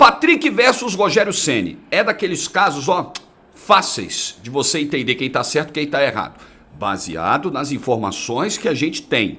Patrick versus Rogério Ceni. É daqueles casos, fáceis de você entender quem tá certo e quem tá errado. Baseado nas informações que a gente tem.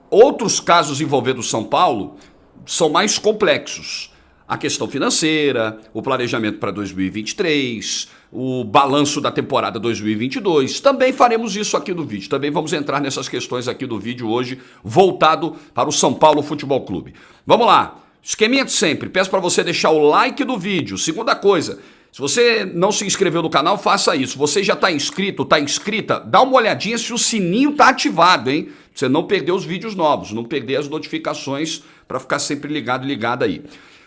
Outros casos envolvendo o São Paulo são mais complexos. A questão financeira, o planejamento para 2023, o balanço da temporada 2022. Também faremos isso aqui no vídeo. Também vamos entrar nessas questões aqui no vídeo hoje, voltado para o São Paulo Futebol Clube. Vamos lá. Esqueminha de sempre. Peço para você deixar o like do vídeo. Segunda coisa, se você não se inscreveu no canal, faça isso. Você já está inscrito, está inscrita? Dá uma olhadinha se o sininho está ativado, hein? Pra você não perder os vídeos novos, não perder as notificações para ficar sempre ligado e ligada aí.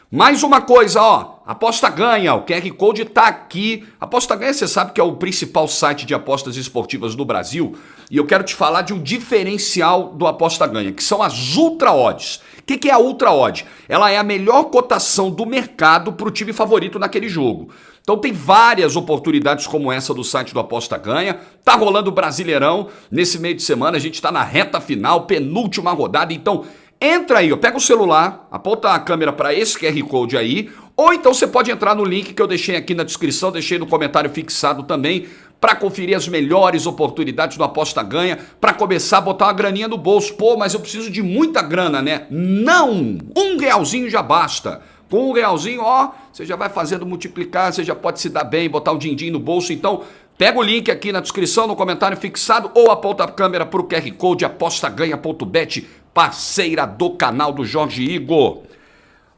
Mais uma coisa, Aposta Ganha, o QR Code tá aqui. Aposta Ganha, você sabe que é o principal site de apostas esportivas do Brasil. E eu quero te falar de um diferencial do Aposta Ganha, que são as Ultra Odds. O que é a Ultra Odd? Ela é a melhor cotação do mercado para o time favorito naquele jogo. Então tem várias oportunidades como essa do site do Aposta Ganha. Tá rolando o Brasileirão nesse meio de semana, a gente tá na reta final, penúltima rodada, então entra aí, pega o celular, aponta a câmera para esse QR Code aí, ou então você pode entrar no link que eu deixei aqui na descrição, deixei no comentário fixado também, para conferir as melhores oportunidades do Aposta Ganha, para começar a botar uma graninha no bolso. Pô, mas eu preciso de muita grana, né? Não! R$1 já basta. Com R$1, você já vai fazendo multiplicar, você já pode se dar bem, botar um din-din no bolso. Então, pega o link aqui na descrição, no comentário fixado, ou aponta a câmera para o QR Code apostaganha.bet, parceira do canal do Jorge Igor.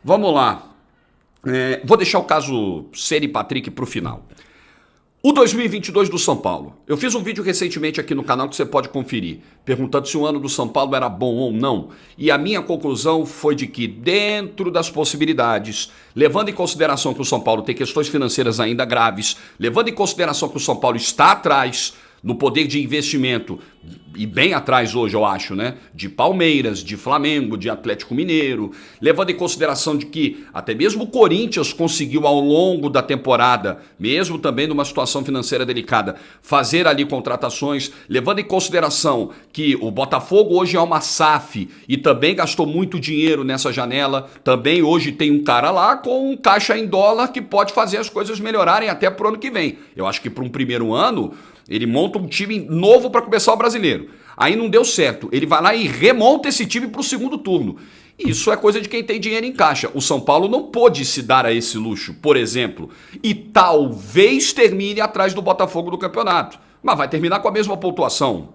Vamos lá. Vou deixar o caso Ceni e Patrick para o final. O 2022 do São Paulo. Eu fiz um vídeo recentemente aqui no canal que você pode conferir, perguntando se o ano do São Paulo era bom ou não. E a minha conclusão foi de que, dentro das possibilidades, levando em consideração que o São Paulo tem questões financeiras ainda graves, levando em consideração que o São Paulo está atrás no poder de investimento, e bem atrás hoje, eu acho, né? De Palmeiras, de Flamengo, de Atlético Mineiro, levando em consideração de que até mesmo o Corinthians conseguiu ao longo da temporada, mesmo também numa situação financeira delicada, fazer ali contratações, levando em consideração que o Botafogo hoje é uma SAF e também gastou muito dinheiro nessa janela, também hoje tem um cara lá com um caixa em dólar que pode fazer as coisas melhorarem até pro ano que vem. Eu acho que para um primeiro ano, ele monta um time novo para começar o Brasileiro. Aí não deu certo. Ele vai lá e remonta esse time para o segundo turno. Isso é coisa de quem tem dinheiro em caixa. O São Paulo não pôde se dar a esse luxo, por exemplo. E talvez termine atrás do Botafogo do campeonato. Mas vai terminar com a mesma pontuação.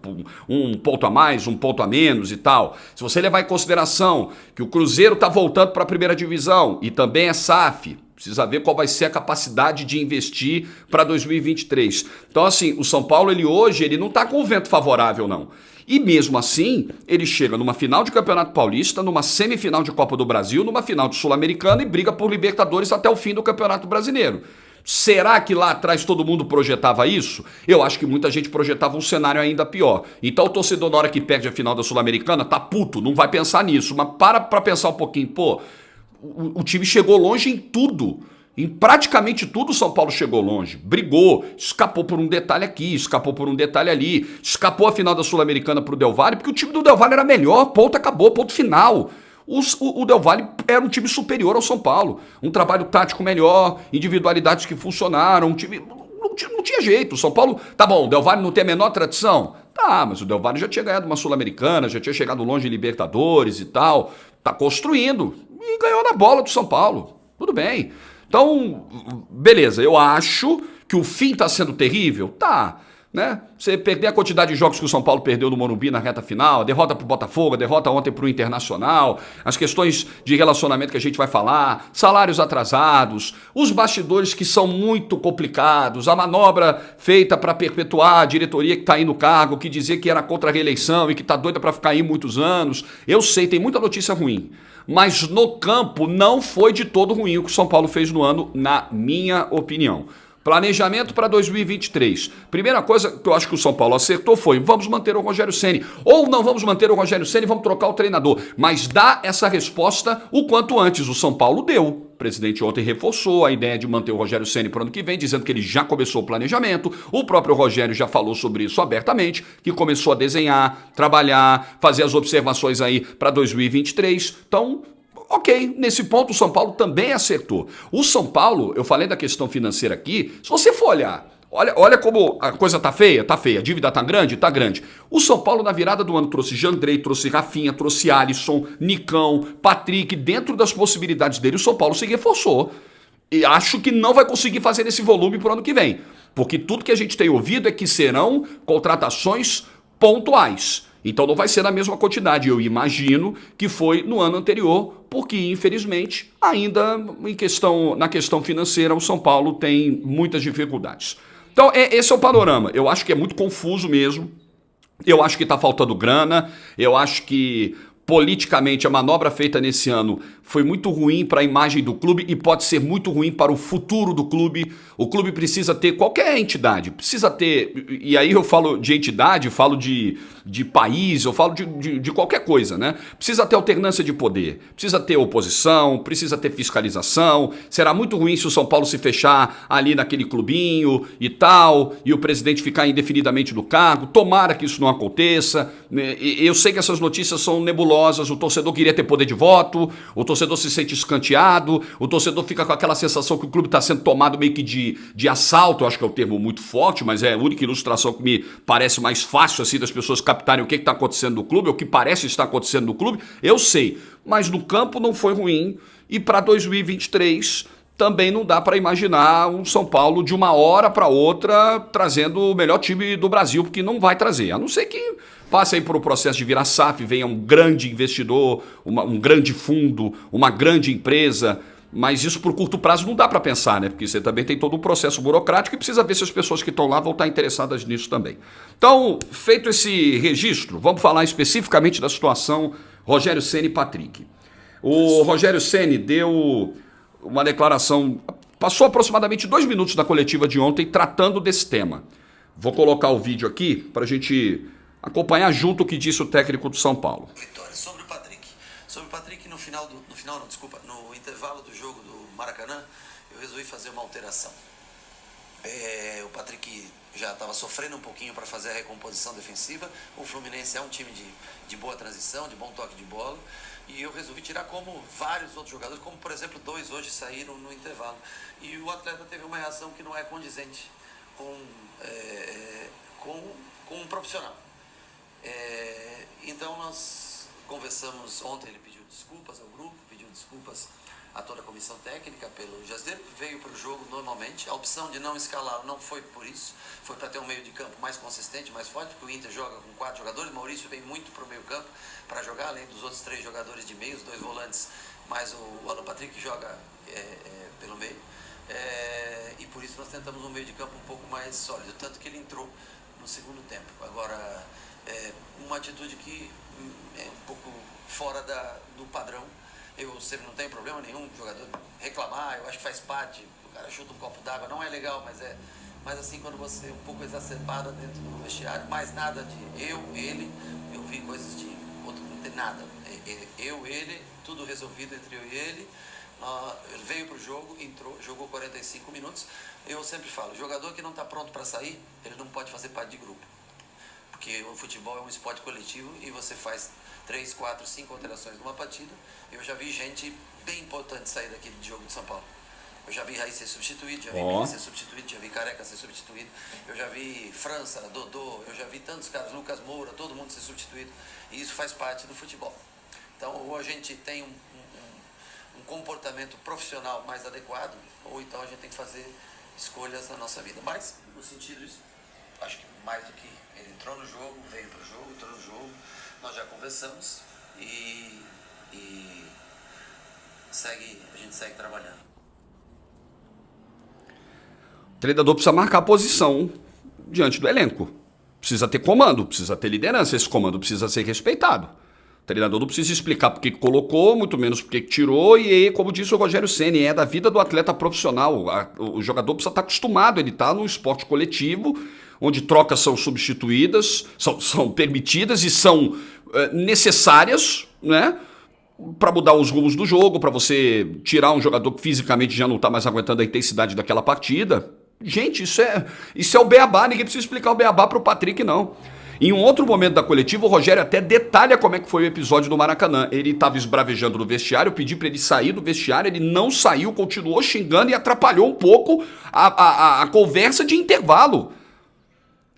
Um ponto a mais, um ponto a menos e tal. Se você levar em consideração que o Cruzeiro está voltando para a primeira divisão e também é SAF, precisa ver qual vai ser a capacidade de investir para 2023. Então, assim, o São Paulo, hoje, ele não está com o vento favorável, não. E mesmo assim, ele chega numa final de Campeonato Paulista, numa semifinal de Copa do Brasil, numa final de Sul-Americana e briga por Libertadores até o fim do Campeonato Brasileiro. Será que lá atrás todo mundo projetava isso? Eu acho que muita gente projetava um cenário ainda pior. Então o torcedor, na hora que perde a final da Sul-Americana, tá puto, não vai pensar nisso. Mas para pensar um pouquinho, o time chegou longe em tudo. Em praticamente tudo o São Paulo chegou longe. Brigou, escapou por um detalhe aqui, escapou por um detalhe ali. Escapou a final da Sul-Americana pro Del Valle, porque o time do Del Valle era melhor, ponto, acabou, ponto final. O Del Valle era um time superior ao São Paulo. Um trabalho tático melhor, individualidades que funcionaram, um time... Não tinha jeito. O São Paulo, tá bom, o Del Valle não tem a menor tradição? Tá, mas o Del Valle já tinha ganhado uma Sul-Americana, já tinha chegado longe em Libertadores e tal. Tá construindo. E ganhou na bola do São Paulo. Tudo bem. Então, beleza, eu acho que o fim tá sendo terrível? Tá, né? Você perder a quantidade de jogos que o São Paulo perdeu no Morumbi na reta final, a derrota pro Botafogo, a derrota ontem pro Internacional, as questões de relacionamento que a gente vai falar, salários atrasados, os bastidores que são muito complicados, a manobra feita para perpetuar a diretoria que tá aí no cargo, que dizia que era contra a reeleição e que tá doida para ficar aí muitos anos. Eu sei, tem muita notícia ruim. Mas no campo não foi de todo ruim o que o São Paulo fez no ano, na minha opinião. Planejamento para 2023. Primeira coisa que eu acho que o São Paulo acertou foi: vamos manter o Rogério Ceni. Ou não vamos manter o Rogério Ceni, vamos trocar o treinador. Mas dá essa resposta o quanto antes. O São Paulo deu. O presidente ontem reforçou a ideia de manter o Rogério Ceni para o ano que vem, dizendo que ele já começou o planejamento. O próprio Rogério já falou sobre isso abertamente, que começou a desenhar, trabalhar, fazer as observações aí para 2023. Então, Ok, nesse ponto o São Paulo também acertou. O São Paulo, eu falei da questão financeira aqui, se você for olhar, olha como a coisa tá feia, a dívida tá grande, tá grande. O São Paulo na virada do ano trouxe Jandrei, trouxe Rafinha, trouxe Alisson, Nicão, Patrick, dentro das possibilidades dele o São Paulo se reforçou. E acho que não vai conseguir fazer esse volume pro ano que vem, porque tudo que a gente tem ouvido é que serão contratações pontuais. Então não vai ser na mesma quantidade, eu imagino que foi no ano anterior, porque infelizmente ainda na questão financeira o São Paulo tem muitas dificuldades. Então esse é o panorama, eu acho que é muito confuso mesmo, eu acho que está faltando grana, eu acho que politicamente a manobra feita nesse ano foi muito ruim para a imagem do clube e pode ser muito ruim para o futuro do clube. O clube precisa ter, qualquer entidade, precisa ter, e aí eu falo de entidade, falo de país, eu falo de qualquer coisa, né? Precisa ter alternância de poder, precisa ter oposição, precisa ter fiscalização. Será muito ruim se o São Paulo se fechar ali naquele clubinho e tal, e o presidente ficar indefinidamente no cargo. Tomara que isso não aconteça. Eu sei que essas notícias são nebulosas, o torcedor queria ter poder de voto, o torcedor se sente escanteado, o torcedor fica com aquela sensação que o clube está sendo tomado meio que de assalto. Eu acho que é um termo muito forte, mas é a única ilustração que me parece mais fácil assim das pessoas captarem o que está acontecendo no clube, o que parece estar acontecendo no clube. Eu sei, mas no campo não foi ruim, e para 2023 também não dá para imaginar um São Paulo de uma hora para outra trazendo o melhor time do Brasil, porque não vai trazer, a não ser que passe aí por um processo de virar SAF, venha um grande investidor, um grande fundo, uma grande empresa. Mas isso por curto prazo não dá para pensar, né? Porque você também tem todo um processo burocrático e precisa ver se as pessoas que estão lá vão estar interessadas nisso também. Então, feito esse registro, vamos falar especificamente da situação Rogério Ceni e Patrick. O Rogério Ceni deu uma declaração, passou aproximadamente 2 minutos da coletiva de ontem tratando desse tema. Vou colocar o vídeo aqui para a gente acompanhar junto o que disse o técnico do São Paulo. Vitória. Sobre o Patrick no intervalo do jogo do Maracanã, eu resolvi fazer uma alteração. O Patrick já estava sofrendo um pouquinho para fazer a recomposição defensiva. O Fluminense é um time de boa transição, de bom toque de bola, e eu resolvi tirar como vários outros jogadores, como por exemplo 2 hoje saíram no intervalo, e o atleta teve uma reação que não é condizente com um profissional. Então nós conversamos ontem, ele pediu desculpas ao grupo, pediu desculpas a toda a comissão técnica pelo Jasder, veio para o jogo normalmente. A opção de não escalá-lo não foi por isso, foi para ter um meio de campo mais consistente, mais forte, porque o Inter joga com 4 jogadores, Maurício vem muito para o meio campo para jogar, além dos outros 3 jogadores de meio, os 2 volantes, mais o Alan Patrick que joga pelo meio, e por isso nós tentamos um meio de campo um pouco mais sólido, tanto que ele entrou no segundo tempo. Agora, uma atitude que é um pouco fora do padrão. Eu sempre não tenho problema nenhum jogador reclamar, eu acho que faz parte. O cara chuta um copo d'água, não é legal, mas assim, quando você é um pouco exacerbado dentro do vestiário, mais nada de ele, eu vi coisas de outro, não tem nada. Ele, tudo resolvido entre eu e ele. Ele veio para o jogo, entrou, jogou 45 minutos. Eu sempre falo, jogador que não está pronto para sair, ele não pode fazer parte de grupo. Porque o futebol é um esporte coletivo e você faz 3, 4, 5 alterações numa partida. Eu já vi gente bem importante sair daqui do jogo de São Paulo. Eu já vi Raiz ser substituído, já vi Miguel ser substituído, já vi Careca ser substituído, eu já vi França, Dodô, eu já vi tantos caras, Lucas Moura, todo mundo ser substituído. E isso faz parte do futebol. Então, ou a gente tem um comportamento profissional mais adequado, ou então a gente tem que fazer escolhas na nossa vida. Mas, no sentido disso, acho que mais do que ele entrou no jogo, veio para o jogo, entrou no jogo, nós já conversamos e a gente segue trabalhando. O treinador precisa marcar a posição diante do elenco. Precisa ter comando, precisa ter liderança. Esse comando precisa ser respeitado. O treinador não precisa explicar por que colocou, muito menos por que tirou. E aí, como disse o Rogério Ceni, é da vida do atleta profissional. O jogador precisa estar acostumado, ele está no esporte coletivo, onde trocas são substituídas, são permitidas e são necessárias, né? Para mudar os rumos do jogo, para você tirar um jogador que fisicamente já não está mais aguentando a intensidade daquela partida. Gente, isso é o beabá, ninguém precisa explicar o beabá para o Patrick, não. Em um outro momento da coletiva, o Rogério até detalha como é que foi o episódio do Maracanã. Ele estava esbravejando no vestiário, eu pedi para ele sair do vestiário, ele não saiu, continuou xingando e atrapalhou um pouco a conversa de intervalo.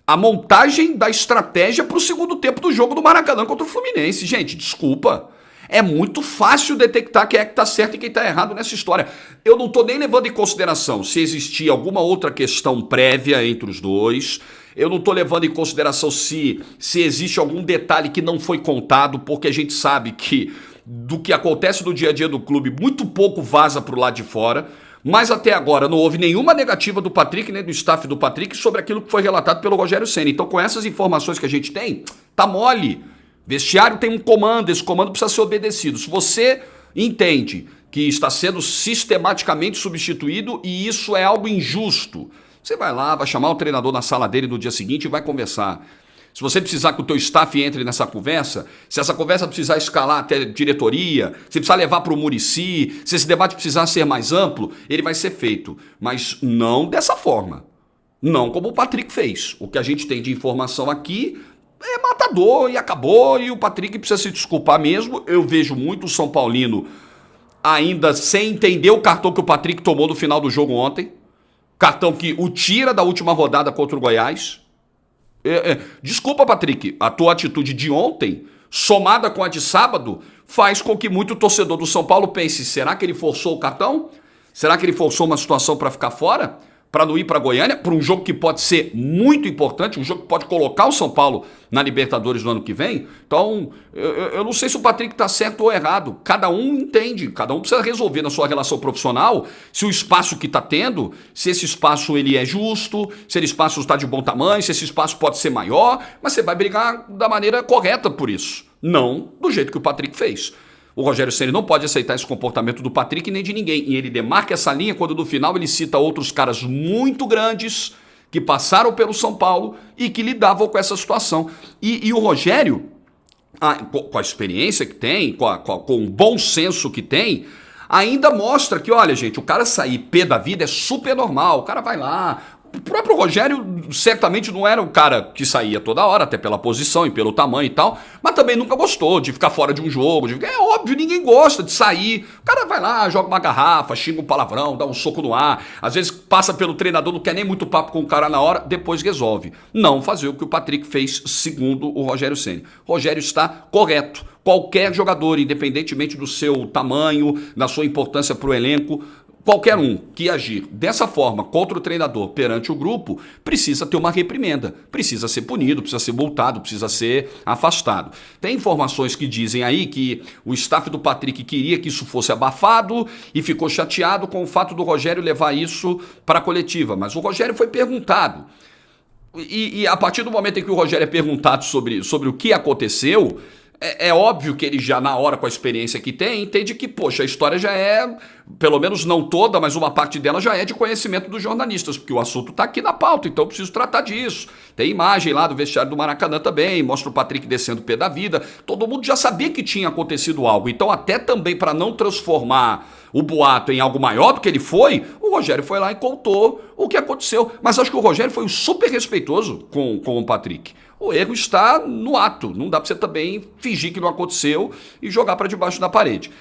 A montagem da estratégia para o segundo tempo do jogo do Maracanã contra o Fluminense. Gente, desculpa. É muito fácil detectar quem é que está certo e quem está errado nessa história. Eu não estou nem levando em consideração se existia alguma outra questão prévia entre os dois. Eu não estou levando em consideração se existe algum detalhe que não foi contado, porque a gente sabe que do que acontece no dia a dia do clube, muito pouco vaza para o lado de fora. Mas até agora não houve nenhuma negativa do Patrick, nem do staff do Patrick, sobre aquilo que foi relatado pelo Rogério Ceni. Então, com essas informações que a gente tem, tá mole. Vestiário tem um comando, esse comando precisa ser obedecido. Se você entende que está sendo sistematicamente substituído e isso é algo injusto, você vai lá, vai chamar o treinador na sala dele no dia seguinte e vai conversar. Se você precisar que o teu staff entre nessa conversa, se essa conversa precisar escalar até diretoria, se precisar levar para o Muricy, se esse debate precisar ser mais amplo, ele vai ser feito. Mas não dessa forma. Não como o Patrick fez. O que a gente tem de informação aqui é matador e acabou, e o Patrick precisa se desculpar mesmo. Eu vejo muito o São Paulino ainda sem entender o cartão que o Patrick tomou no final do jogo ontem. Cartão que o tira da última rodada contra o Goiás. Desculpa, Patrick, a tua atitude de ontem, somada com a de sábado, faz com que muito torcedor do São Paulo pense, será que ele forçou o cartão? Será que ele forçou uma situação para ficar fora? Para não ir para Goiânia? Para um jogo que pode ser muito importante, um jogo que pode colocar o São Paulo na Libertadores no ano que vem? Então, eu não sei se o Patrick está certo ou errado. Cada um entende, cada um precisa resolver na sua relação profissional se o espaço que está tendo, se esse espaço ele é justo, se esse espaço está de bom tamanho, se esse espaço pode ser maior, mas você vai brigar da maneira correta por isso. Não do jeito que o Patrick fez. O Rogério Ceni não pode aceitar esse comportamento do Patrick nem de ninguém. E ele demarca essa linha quando no final ele cita outros caras muito grandes que passaram pelo São Paulo e que lidavam com essa situação. E o Rogério, com a experiência que tem, com o bom senso que tem, ainda mostra que, olha, gente, o cara sair pé da vida é super normal. O cara vai lá. O próprio Rogério certamente não era o cara que saía toda hora, até pela posição e pelo tamanho e tal, mas também nunca gostou de ficar fora de um jogo. É óbvio, ninguém gosta de sair. O cara vai lá, joga uma garrafa, xinga um palavrão, dá um soco no ar, às vezes passa pelo treinador, não quer nem muito papo com o cara na hora, depois resolve. Não fazer o que o Patrick fez, segundo o Rogério Ceni. Rogério está correto. Qualquer jogador, independentemente do seu tamanho, da sua importância para o elenco, qualquer um que agir dessa forma contra o treinador perante o grupo precisa ter uma reprimenda, precisa ser punido, precisa ser multado, precisa ser afastado. Tem informações que dizem aí que o staff do Patrick queria que isso fosse abafado e ficou chateado com o fato do Rogério levar isso para a coletiva, mas o Rogério foi perguntado. E a partir do momento em que o Rogério é perguntado sobre o que aconteceu, é óbvio que ele já, na hora, com a experiência que tem, entende que, poxa, a história já é, pelo menos não toda, mas uma parte dela já é de conhecimento dos jornalistas, porque o assunto está aqui na pauta, então eu preciso tratar disso. Tem imagem lá do vestiário do Maracanã também, mostra o Patrick descendo o pé da vida, todo mundo já sabia que tinha acontecido algo, então até também para não transformar o boato em algo maior do que ele foi, o Rogério foi lá e contou o que aconteceu. Mas acho que o Rogério foi super respeitoso com o Patrick. O erro está no ato, não dá para você também fingir que não aconteceu e jogar para debaixo da parede.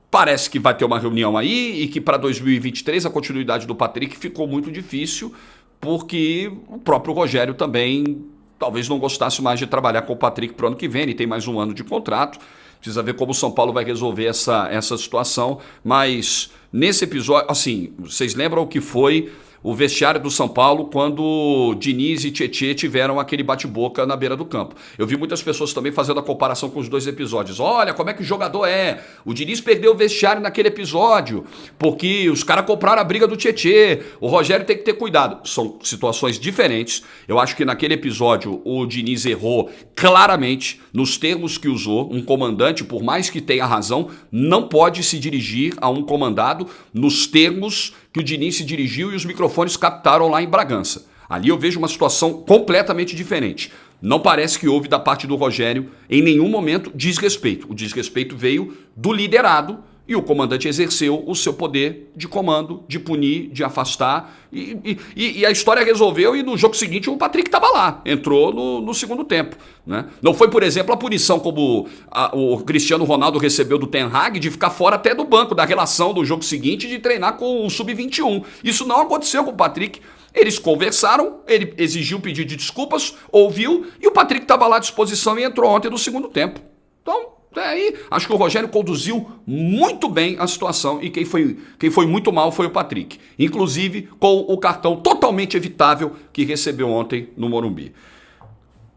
Parece que vai ter uma reunião aí e que para 2023 a continuidade do Patrick ficou muito difícil, porque o próprio Rogério também talvez não gostasse mais de trabalhar com o Patrick para o ano que vem, ele tem mais um ano de contrato. Precisa ver como o São Paulo vai resolver essa situação, mas nesse episódio, assim, vocês lembram o que foi o vestiário do São Paulo quando Diniz e Tietê tiveram aquele bate-boca na beira do campo. Eu vi muitas pessoas também fazendo a comparação com os dois episódios. Olha como é que o jogador é. O Diniz perdeu o vestiário naquele episódio porque os caras compraram a briga do Tietê. O Rogério tem que ter cuidado. São situações diferentes. Eu acho que naquele episódio o Diniz errou claramente nos termos que usou. Um comandante, por mais que tenha razão, não pode se dirigir a um comandado nos termos que o Diniz se dirigiu e os microfones captaram lá em Bragança. Ali eu vejo uma situação completamente diferente. Não parece que houve da parte do Rogério em nenhum momento desrespeito. O desrespeito veio do liderado E o comandante exerceu o seu poder de comando, de punir, de afastar. E a história resolveu e no jogo seguinte o Patrick estava lá, entrou no segundo tempo. Né? Não foi, por exemplo, a punição como o Cristiano Ronaldo recebeu do Ten Hag de ficar fora até do banco, da relação do jogo seguinte de treinar com o Sub-21. Isso não aconteceu com o Patrick. Eles conversaram, ele exigiu um pedido de desculpas, ouviu, e o Patrick estava lá à disposição e entrou ontem no segundo tempo. Então, aí, acho que o Rogério conduziu muito bem a situação e quem foi muito mal foi o Patrick. Inclusive com o cartão totalmente evitável que recebeu ontem no Morumbi.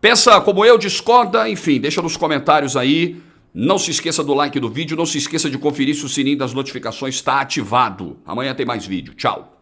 Pensa como eu, discorda, enfim, deixa nos comentários aí. Não se esqueça do like do vídeo, não se esqueça de conferir se o sininho das notificações está ativado. Amanhã tem mais vídeo. Tchau.